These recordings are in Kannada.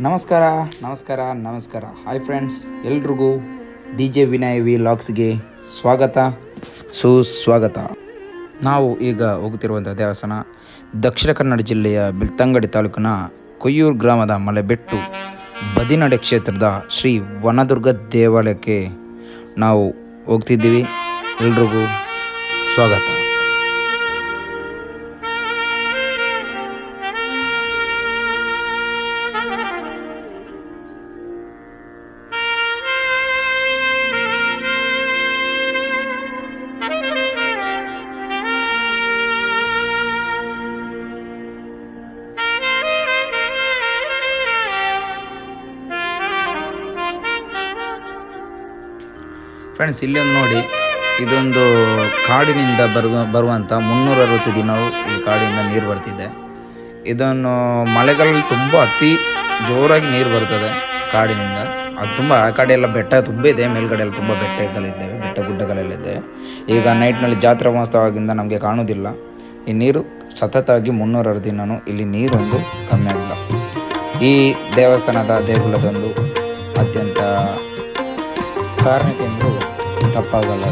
ನಮಸ್ಕಾರ ನಮಸ್ಕಾರ ನಮಸ್ಕಾರ. ಹಾಯ್ ಫ್ರೆಂಡ್ಸ್, ಎಲ್ರಿಗೂ DJ ವಿನಯ್ ವ್ಲಾಗ್ಸ್ಗೆ ಸ್ವಾಗತ ಸುಸ್ವಾಗತ. ನಾವು ಈಗ ಹೋಗುತ್ತಿರುವಂಥ ದೇವಸ್ಥಾನ ದಕ್ಷಿಣ ಕನ್ನಡ ಜಿಲ್ಲೆಯ ಬೆಳ್ತಂಗಡಿ ತಾಲೂಕಿನ ಕೊಯ್ಯೂರು ಗ್ರಾಮದ ಮಲೆಬೆಟ್ಟು ಬದಿನಡೆ ಕ್ಷೇತ್ರದ ಶ್ರೀ ವನದುರ್ಗ ದೇವಾಲಯಕ್ಕೆ ನಾವು ಹೋಗ್ತಿದ್ದೀವಿ. ಎಲ್ರಿಗೂ ಸ್ವಾಗತ. ಫ್ರೆಂಡ್ಸ್, ಇಲ್ಲಿ ಒಂದು ನೋಡಿ, ಇದೊಂದು ಕಾಡಿನಿಂದ ಬರುವಂಥ 360 ದಿನವೂ ಈ ಕಾಡಿನಿಂದ ನೀರು ಬರ್ತಿದೆ. ಇದನ್ನು ಮಳೆಗಾಲದಲ್ಲಿ ತುಂಬ ಅತಿ ಜೋರಾಗಿ ನೀರು ಬರ್ತದೆ ಕಾಡಿನಿಂದ. ಅದು ತುಂಬ ಆ ಕಡೆ ಎಲ್ಲ ಬೆಟ್ಟ ತುಂಬ ಇದೆ, ಮೇಲ್ಗಡೆ ಎಲ್ಲ ತುಂಬ ಬೆಟ್ಟ ಗುಡ್ಡಗಳೆಲ್ಲಿದ್ದಾವೆ. ಈಗ ನೈಟ್ನಲ್ಲಿ ಜಾತ್ರಾ ಮಹೋತ್ಸವದಿಂದ ನಮಗೆ ಕಾಣೋದಿಲ್ಲ. ಈ ನೀರು ಸತತವಾಗಿ 360 ದಿನವೂ ಇಲ್ಲಿ ನೀರೊಂದು ಕಮ್ಮಿ ಆಗಿಲ್ಲ. ಈ ದೇವಸ್ಥಾನದ ದೇಗುಲದೊಂದು ಅತ್ಯಂತ ಕಾರಣಕ್ಕೆಂದು ತಪ್ಪಾಗಲ್ಲ.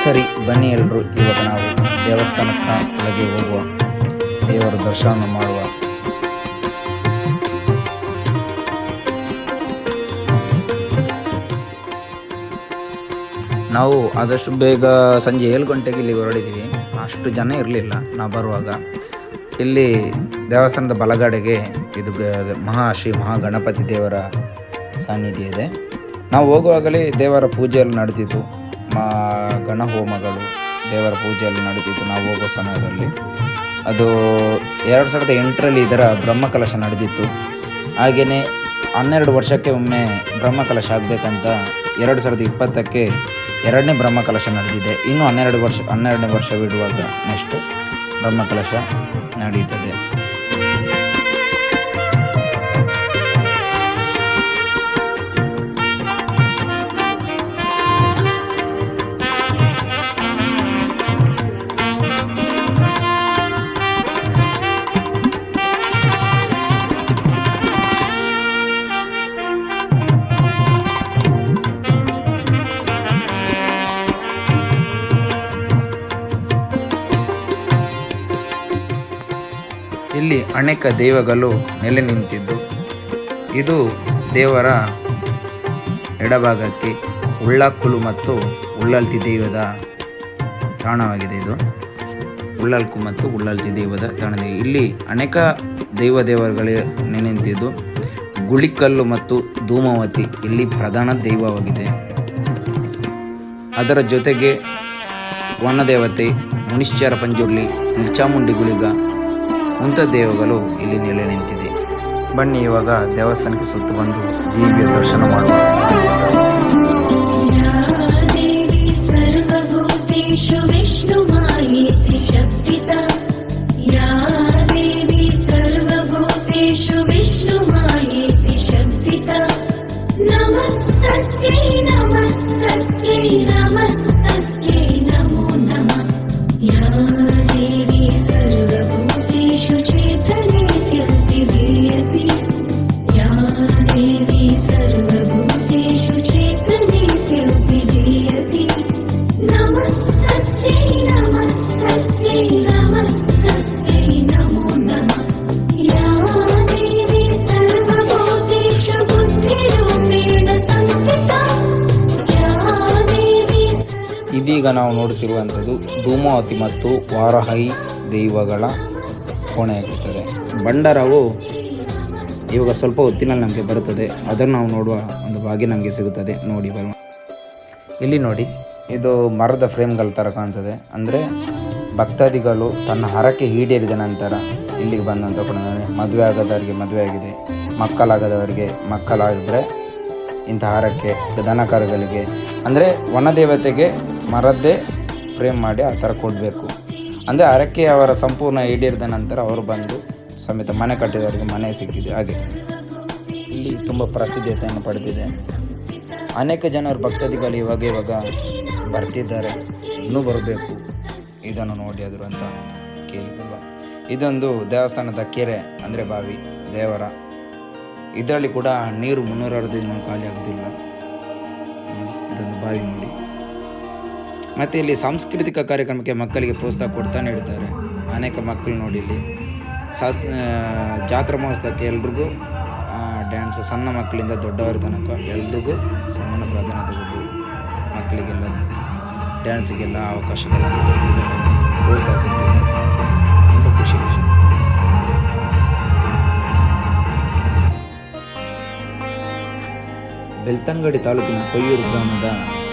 ಸರಿ, ಬನ್ನಿ ಎಲ್ಲರೂ, ಇವಾಗ ನಾವು ದೇವಸ್ಥಾನಕ್ಕೆ ಒಳಗೆ ಹೋಗುವ, ದೇವರ ದರ್ಶನ ಮಾಡುವ. ನಾವು ಆದಷ್ಟು ಬೇಗ ಸಂಜೆ 7 ಗಂಟೆಗೆ ಇಲ್ಲಿ ಹೊರಡಿದ್ದೀವಿ. ಅಷ್ಟು ಜನ ಇರಲಿಲ್ಲ ನಾವು ಬರುವಾಗ. ಇಲ್ಲಿ ದೇವಸ್ಥಾನದ ಬಲಗಡೆಗೆ ಇದು ಶ್ರೀ ಮಹಾಗಣಪತಿ ದೇವರ ಸಾನ್ನಿಧ್ಯ ಇದೆ. ನಾವು ಹೋಗುವಾಗಲೇ ದೇವರ ಪೂಜೆಯಲ್ಲಿ ನಡೆದಿತ್ತು. ಗಣ ಹೋಮಗಳು, ದೇವರ ಪೂಜೆಯಲ್ಲಿ ನಡೀತಿತ್ತು ನಾವು ಹೋಗೋ ಸಮಯದಲ್ಲಿ. ಅದು 2008ರಲ್ಲಿ ಇದರ ಬ್ರಹ್ಮಕಲಶ ನಡೆದಿತ್ತು. ಹಾಗೆಯೇ 12 ವರ್ಷಕ್ಕೆ ಒಮ್ಮೆ ಬ್ರಹ್ಮಕಲಶ ಆಗಬೇಕಂತ 2020ಕ್ಕೆ 2ನೇ ಬ್ರಹ್ಮಕಲಶ ನಡೆದಿದೆ. ಇನ್ನು 12ನೇ ವರ್ಷ ಬಿಡುವಾಗ ನೆಕ್ಸ್ಟ್ ಬ್ರಹ್ಮಕಲಶ ನಡೆಯುತ್ತದೆ. ಇಲ್ಲಿ ಅನೇಕ ದೈವಗಳು ನೆಲೆ ನಿಂತಿದ್ದು, ಇದು ದೇವರ ಎಡಭಾಗಕ್ಕೆ ಉಳ್ಳಾಕುಲು ಮತ್ತು ಉಳ್ಳಲ್ತಿ ದೈವದ ತಾಣವಾಗಿದೆ. ಇದು ಉಳ್ಳಲ್ಕು ಮತ್ತು ಉಳ್ಳಲ್ತಿ ದೈವದ ತಾಣವಾಗಿದೆ. ಇಲ್ಲಿ ಅನೇಕ ದೇವರುಗಳೇ ನೆಲೆ ನಿಂತಿದ್ದು, ಗುಳಿಕಲ್ಲು ಮತ್ತು ಧೂಮಾವತಿ ಇಲ್ಲಿ ಪ್ರಧಾನ ದೈವವಾಗಿದೆ. ಅದರ ಜೊತೆಗೆ ವನದೇವತೆ, ಮುನಿಶ್ಚರ ಪಂಜುರ್ಲಿ, ಇಲ್ಚಾಮುಂಡಿ ಗುಳಿಗ ಮುಂತಾದ ದೇವಗಳು ಇಲ್ಲಿ ನೆಲೆ ನಿಂತಿದೆ. ಬನ್ನಿ ಇವಾಗ ದೇವಸ್ಥಾನಕ್ಕೆ ಸುತ್ತು ಬಂದು ದಿವ್ಯ ದರ್ಶನ ಮಾಡುವ. ಇದೀಗ ನಾವು ನೋಡುತ್ತಿರುವಂಥದ್ದು ಧೂಮಾವತಿ ಮತ್ತು ವಾರಾಹಿ ದೈವಗಳ ಕೋಣೆಯಾಗುತ್ತದೆ. ಭಂಡಾರವು ಇವಾಗ ಸ್ವಲ್ಪ ಹೊತ್ತಿನಲ್ಲಿ ನಮಗೆ ಬರುತ್ತದೆ. ಅದನ್ನು ನಾವು ನೋಡುವ ಒಂದು ಭಾಗ್ಯ ನಮಗೆ ಸಿಗುತ್ತದೆ. ನೋಡಿ ಬರುವ. ಇಲ್ಲಿ ನೋಡಿ, ಇದು ಮರದ ಫ್ರೇಮ್ಗಳ ಥರ ಕಾಣ್ತದೆ. ಅಂದರೆ ಭಕ್ತಾದಿಗಳು ತನ್ನ ಹರಕೆ ಈಡೇರಿದ ನಂತರ ಇಲ್ಲಿಗೆ ಬಂದಂಥ ಮದುವೆ ಆಗದವರಿಗೆ ಮದುವೆ ಆಗಿದೆ, ಮಕ್ಕಳಾಗದವರಿಗೆ ಮಕ್ಕಳಾಗಿದ್ದರೆ ಇಂಥ ಹರಕೆ, ದನ ಕರುಗಳಿಗೆ ಅಂದರೆ ವನದೇವತೆಗೆ ಮರದ್ದೇ ಫ್ರೇಮ್ ಮಾಡಿ ಆ ಥರ ಕೊಡಬೇಕು. ಅಂದರೆ ಹರಕೆ ಅವರ ಸಂಪೂರ್ಣ ಈಡೇರಿದ ನಂತರ ಅವರು ಬಂದು ಸಮೇತ ಮನೆ ಕಟ್ಟಿದವರಿಗೆ ಮನೆ ಸಿಕ್ಕಿದೆ. ಹಾಗೆ ಇಲ್ಲಿ ತುಂಬ ಪ್ರಸಿದ್ಧತೆಯನ್ನು ಪಡೆದಿದೆ. ಅನೇಕ ಜನರು ಭಕ್ತಾದಿಗಳು ಇವಾಗ ಬರ್ತಿದ್ದಾರೆ, ಇನ್ನೂ ಬರಬೇಕು ಇದನ್ನು ನೋಡಿ ಆದರು ಅಂತ ಕೇಳಿದಲ್ವ. ಇದೊಂದು ದೇವಸ್ಥಾನದ ಕೆರೆ ಅಂದರೆ ಬಾವಿ ದೇವರ. ಇದರಲ್ಲಿ ಕೂಡ ನೀರು 365 ದಿನ ಖಾಲಿ ಆಗೋದಿಲ್ಲ. ಇದೊಂದು ಬಾವಿ ನೋಡಿ. ಮತ್ತು ಇಲ್ಲಿ ಸಾಂಸ್ಕೃತಿಕ ಕಾರ್ಯಕ್ರಮಕ್ಕೆ ಮಕ್ಕಳಿಗೆ ಪ್ರೋತ್ಸಾಹ ಕೊಡ್ತಾನೆ ಇರ್ತಾರೆ. ಅನೇಕ ಮಕ್ಕಳು ನೋಡಿ ಇಲ್ಲಿ ಜಾತ್ರಾ ಮಹೋತ್ಸವಕ್ಕೆ ಎಲ್ರಿಗೂ ಡ್ಯಾನ್ಸ್, ಸಣ್ಣ ಮಕ್ಕಳಿಂದ ದೊಡ್ಡವರ ತನಕ ಎಲ್ರಿಗೂ ಸಮಾನ ಪ್ರಾಧಾನ್ಯತೆ ಕೊಟ್ಟು ಮಕ್ಕಳಿಗೆಲ್ಲ ಡ್ಯಾನ್ಸಿಗೆಲ್ಲ ಅವಕಾಶಗಳ ಪ್ರೋತ್ಸಾಹ ಕೊಡ್ತಾರೆ. ತುಂಬ ಖುಷಿ. ಬೆಳ್ತಂಗಡಿ ತಾಲೂಕಿನ ಕೊಯ್ಯೂರು ಗ್ರಾಮದ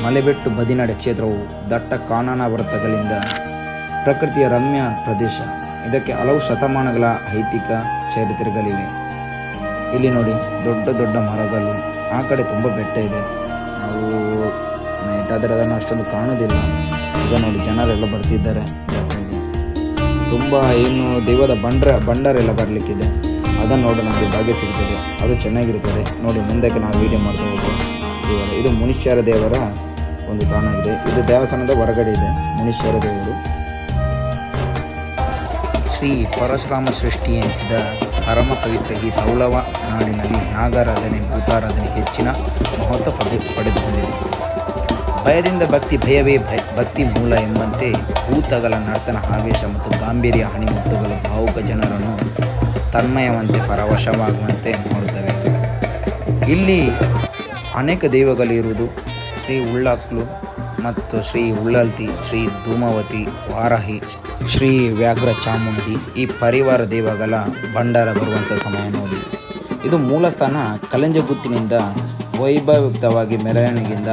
ಮಲೆಬೆಟ್ಟು ಬದಿನಾಡೆ ಕ್ಷೇತ್ರವು ದಟ್ಟ ಕಾನನ ವೃತ್ತಗಳಿಂದ ಪ್ರಕೃತಿಯ ರಮ್ಯ ಪ್ರದೇಶ. ಇದಕ್ಕೆ ಹಲವು ಶತಮಾನಗಳ ಐತಿಕ ಚರಿತ್ರೆಗಳಿವೆ. ಇಲ್ಲಿ ನೋಡಿ ದೊಡ್ಡ ದೊಡ್ಡ ಮರಗಳು, ಆ ಕಡೆ ತುಂಬ ಬೆಟ್ಟ ಇದೆ. ನಾವು ನೈಟ್ ಆದರೆ ಅದನ್ನು ಅಷ್ಟೊಂದು ಕಾಣೋದಿಲ್ಲ. ಈಗ ನೋಡಿ ಜನರೆಲ್ಲ ಬರ್ತಿದ್ದಾರೆ ಜಾತ್ರೆಗೆ. ತುಂಬ ಏನು ದೈವದ ಬಂಡರೆಲ್ಲ ಬರಲಿಕ್ಕಿದೆ. ಅದನ್ನು ನೋಡಿ ನಮಗೆ ಭಾಗ್ಯ ಸಿಗ್ತದೆ, ಅದು ಚೆನ್ನಾಗಿರ್ತದೆ. ನೋಡಿ ಮುಂದಕ್ಕೆ ನಾವು ವೀಡಿಯೋ ಮಾಡ್ತಾ ಹೋಗ್ಬೋದು. ಇದು ಮುನೀಶ್ವರ ದೇವರ ಒಂದು ತಾಣ ಇದೆ. ಇದು ದೇವಸ್ಥಾನದ ಹೊರಗಡೆ ಇದೆ ಮುನೀಶ್ವರ ದೇವರು. ಶ್ರೀ ಪರಶುರಾಮ ಸೃಷ್ಟಿ ಎನಿಸಿದ ಪರಮ ಪವಿತ್ರ ಈ ತೌಳವ ನಾಡಿನಲ್ಲಿ ನಾಗಾರಾಧನೆ, ಭೂತಾರಾಧನೆ ಹೆಚ್ಚಿನ ಮಹತ್ವ ಪಡೆದುಕೊಂಡಿದೆ. ಭಯದಿಂದ ಭಕ್ತಿ, ಭಯವೇ ಭಕ್ತಿ ಮೂಲ ಎಂಬಂತೆ ಭೂತಗಳ ನರ್ತನ, ಆವೇಶ ಮತ್ತು ಗಾಂಭೀರ್ಯ ಹಣಿಮುತ್ತುಗಳು ಭಾವುಕ ಜನರನ್ನು ತನ್ಮಯವಂತೆ ಪರವಶವಾಗುವಂತೆ ಮಾಡುತ್ತವೆ. ಇಲ್ಲಿ ಅನೇಕ ದೈವಗಳಿರುವುದು. ಶ್ರೀ ಉಳ್ಳಾಕ್ಲು ಮತ್ತು ಶ್ರೀ ಉಳ್ಳಲ್ತಿ, ಶ್ರೀ ಧೂಮವತಿ, ವಾರಾಹಿ, ಶ್ರೀ ವ್ಯಾಘ್ರ ಚಾಮುಂಡಿ ಈ ಪರಿವಾರ ದೈವಗಳ ಭಂಡಾರ ಬರುವಂಥ ಸಮಯ ನೋಡಿ. ಇದು ಮೂಲ ಸ್ಥಾನ ಕಲಂಜಗುತ್ತಿನಿಂದ ವೈಭವಯುಕ್ತವಾಗಿ ಮೆರವಣಿಗೆಯಿಂದ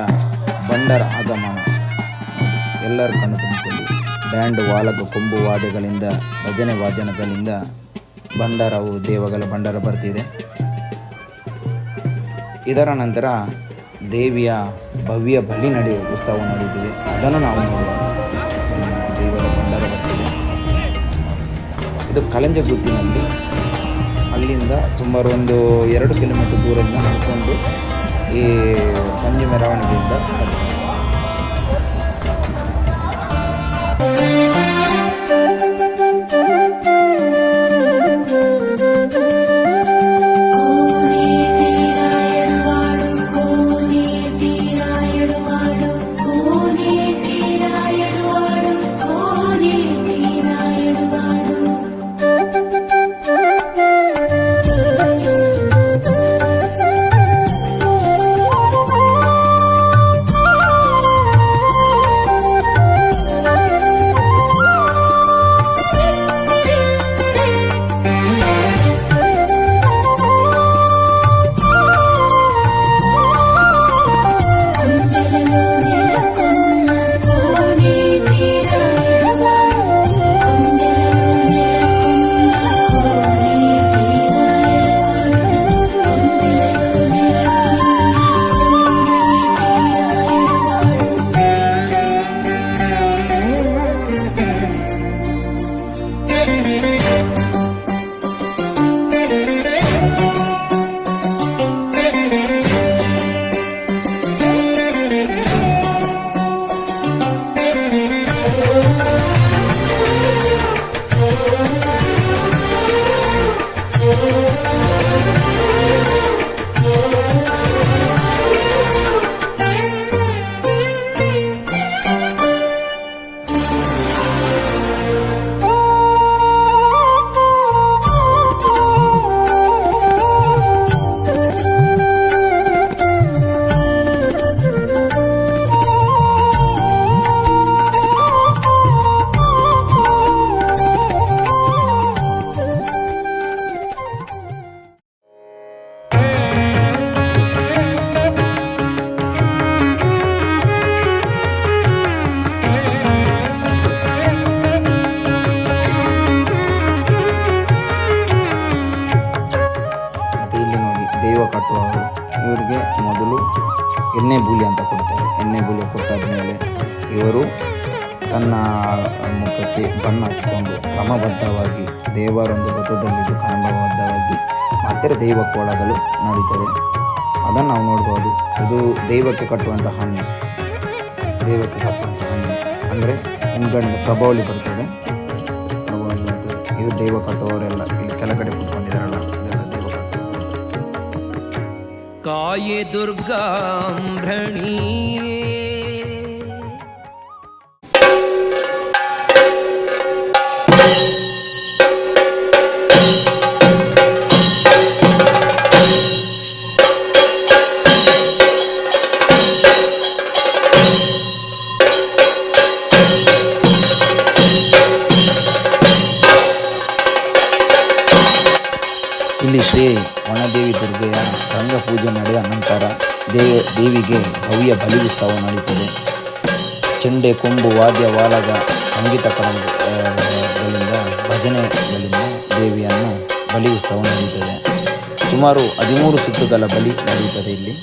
ಭಂಡಾರ ಆಗಮನ. ಎಲ್ಲರ ಕಣ್ಣು ತುಂಬಿಕೊಂಡು ಬ್ಯಾಂಡ್, ವಾಲಕ, ಕೊಂಬು ವಾದ್ಯಗಳಿಂದ, ಭಜನೆ ವಾದನಗಳಿಂದ ಭಂಡಾರವು ದೇವಗಳ ಭಂಡಾರ ಬರ್ತಿದೆ. ಇದರ ನಂತರ ದೇವಿಯ ಭವ್ಯ ಬಲಿ ನಡೆಯುವ ಉತ್ಸವ ನಡೆಯುತ್ತಿದೆ. ಅದನ್ನು ನಾವು ನೋಡುವ ದೇವರ ಭಂಡಾರ ಬರ್ತಿದೆ. ಇದು ಕಲಂಜಗುತ್ತಿನಲ್ಲಿ ಅಲ್ಲಿಂದ ಸುಮಾರು ಒಂದು 2 ಕಿಲೋಮೀಟರ್ ದೂರದಿಂದ ನಡ್ಕೊಂಡು ಈ ಸಂಜೆ ಮೆರವಣಿಗೆಯಿಂದ ಬರ್ತಾರೆ. ಕಟ್ಟುವವರು. ಇವರಿಗೆ ಮೊದಲು ಎಣ್ಣೆ ಬೂಲಿ ಅಂತ ಕೊಡ್ತಾರೆ. ಎಣ್ಣೆ ಬೂಲಿ ಕೊಟ್ಟಾದ್ಮೇಲೆ ಇವರು ತನ್ನ ಮುಖಕ್ಕೆ ಬಣ್ಣ ಹಚ್ಕೊಂಡು ಕ್ರಮಬದ್ಧವಾಗಿ ದೇವರೊಂದು ವ್ರತದಲ್ಲಿದ್ದು ಕ್ರಮಬದ್ಧವಾಗಿ ಮತ್ತೆ ದೈವ ಕೋಲಗಳು ನಡೀತದೆ. ಅದನ್ನು ನಾವು ನೋಡ್ಬೋದು. ಇದು ದೈವಕ್ಕೆ ಕಟ್ಟುವಂಥ ಹಾನಿ. ದೈವಕ್ಕೆ ಕಟ್ಟುವಂಥ ಹಾನಿ ಅಂದರೆ ಹಿಂದ್ಗಡೆಯಿಂದ ಪ್ರಭಾವಳಿ ಬರ್ತದೆ. ಇದು ದೈವ ಕಟ್ಟುವವರೆಲ್ಲ ಇಲ್ಲಿ ಕೆಳಗಡೆ ಕೂತ್ಕೊಂಡಿದ್ದಾರಲ್ಲ, ಇದೆಲ್ಲ ದೈವ ಕಟ್ಟುವವರು. ಕಾಯೆ ದುರ್ಗಾಂಭ್ರಣಿ ಇಲ್ಲಿ ಶ್ರೀ ವನದೇವಿ ದುರ್ಗೆಯ ರಂಗ ಪೂಜೆ ನಡೆದ ನಂತರ ದೇವಿಗೆ ಭವ್ಯ ಬಲಿ ಉತ್ಸವ ನಡೀತದೆ. ಚೆಂಡೆ, ಕೊಂಬು, ವಾದ್ಯ, ವಾಲಗ, ಸಂಗೀತಗಳಿಂದ ಭಜನೆಗಳಿಂದ ದೇವಿಯನ್ನು ಬಲಿ ಉತ್ಸವ ನಡೀತದೆ. ಸುಮಾರು 13 ಸುತ್ತುಗಳ ಬಲಿ ನಡೆಯುತ್ತದೆ ಇಲ್ಲಿ.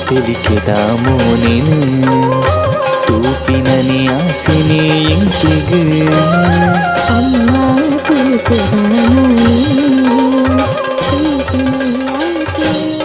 తెలికెదామో నేను తూపినని ఆశని ఇంటికి అమ్మా తెలికెదామో నేను తూపినని ఆశని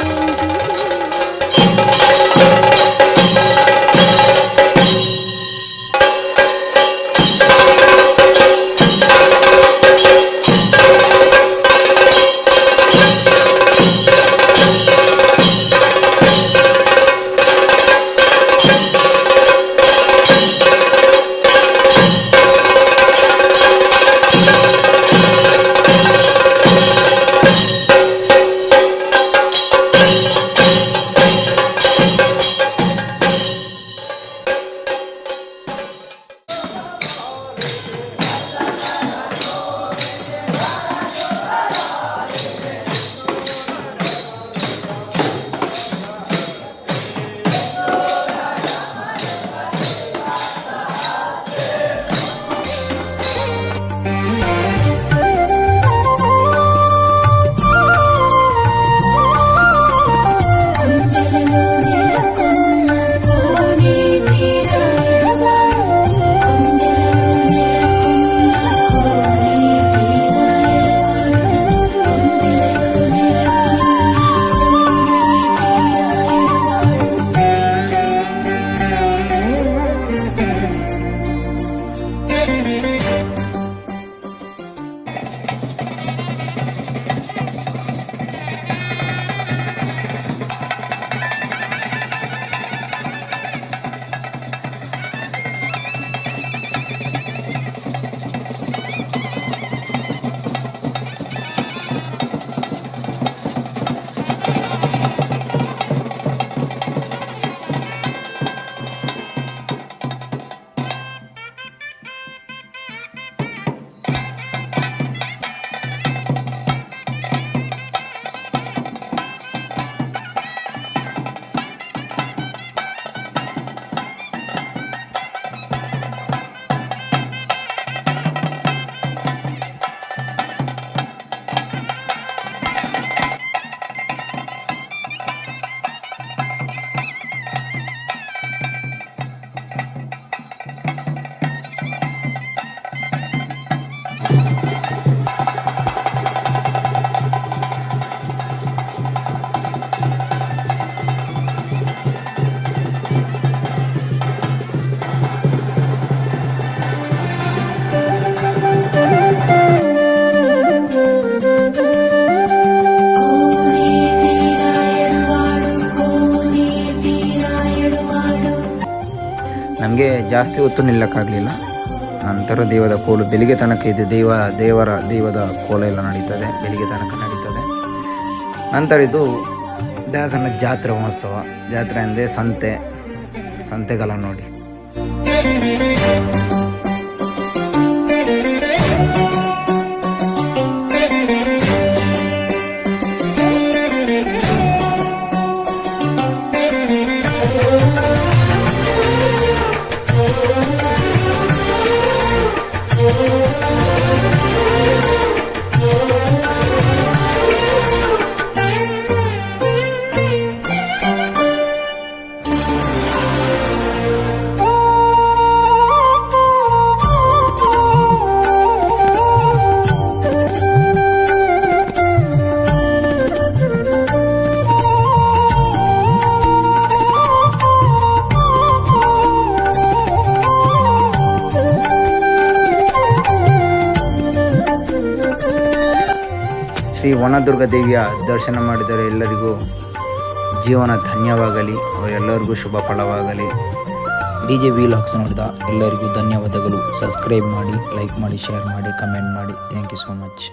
ಜಾಸ್ತಿ ಹೊತ್ತು ನಿಲ್ಲಕ್ಕಾಗಲಿಲ್ಲ. ನಂತರ ದೇವದ ಕೋಲು ಬೆಳಿಗ್ಗೆ ತನಕ ಇದೆ. ದೇವದ ಕೋಲ ಎಲ್ಲ ನಡೀತದೆ, ಬೆಳಿಗ್ಗೆ ತನಕ ನಡೀತದೆ. ನಂತರ ಇದು ದೇವಸ್ಥಾನ ಜಾತ್ರೆ ಮಹೋತ್ಸವ. ಜಾತ್ರೆ ಅಂದರೆ ಸಂತೆಗಳ ನೋಡಿ. ಶ್ರೀ ವನದುರ್ಗ ದೇವಿಯ ದರ್ಶನ ಮಾಡಿದರೆ ಎಲ್ಲರಿಗೂ ಜೀವನ ಧನ್ಯವಾಗಲಿ, ಅವರೆಲ್ಲರಿಗೂ ಶುಭ ಫಲವಾಗಲಿ. DJ Vlogs ನೋಡಿದ ಎಲ್ಲರಿಗೂ ಧನ್ಯವಾದಗಳು. ಸಬ್ಸ್ಕ್ರೈಬ್ ಮಾಡಿ, ಲೈಕ್ ಮಾಡಿ, ಶೇರ್ ಮಾಡಿ, ಕಮೆಂಟ್ ಮಾಡಿ. Thank you so much.